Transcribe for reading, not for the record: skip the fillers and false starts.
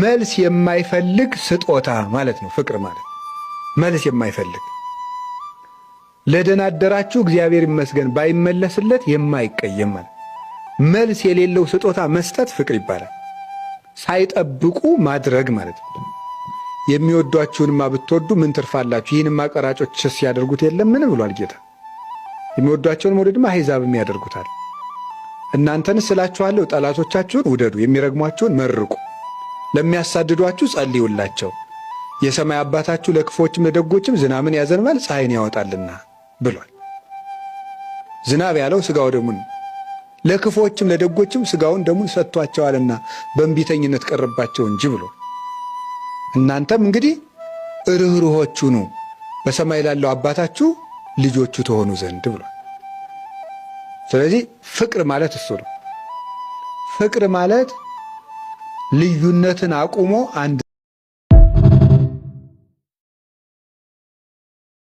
መልስ የማይፈልግ ስጦታ ማለት ነው። ፍቅር ማለት መልስ የማይፈልግ ለደናደራችሁ እግዚአብሔር ይመስገን ባይመለስለት የማይቀየም ማለት መልስ የሌለው ስጦታ መስጠት ፍቅር ይባላል። ሳይጠብቁ ማድረግ ማለት ነው። የሚወዷችሁንማ ብትወዱ ምን ትርፋላችሁ? ይህንማ ቀራጮችስ ያደርጉት የለም ምን ብሏል ጌታ። የሚወዷቸውን መውደድማ አሕዛብም ያደርጉታል። እናንተንስ እላችኋለሁ ጠላቶቻችሁን ውደዱ፣ የሚረግሟችሁን መርቁ፣ ለሚያሳድዷችሁ ጸልዩላቸው፣ የሰማይ አባታችሁ ለክፎችም ለደጎችም ዝናብን ያዘንባል ፀሐይን ያወጣልና ብሏል። ዝናብ ያለው ሥጋው ደሙን ለክፎችም ለደጎችም ሥጋውን ደሙን ሰጥቷቸዋልና በእንቢተኝነት ቀረባቸው እንጂ ብሎ እናንተም እንግዲህ ርኅሩኆች ሁኑ በሰማይ ላለው አባታችሁ ልጆቹ ትሆኑ ዘንድ ብሏል። ስለዚህ ፍቅር ማለት እሱ ነው። ፍቅር ማለት ልዩነትን አቁሞ አንድ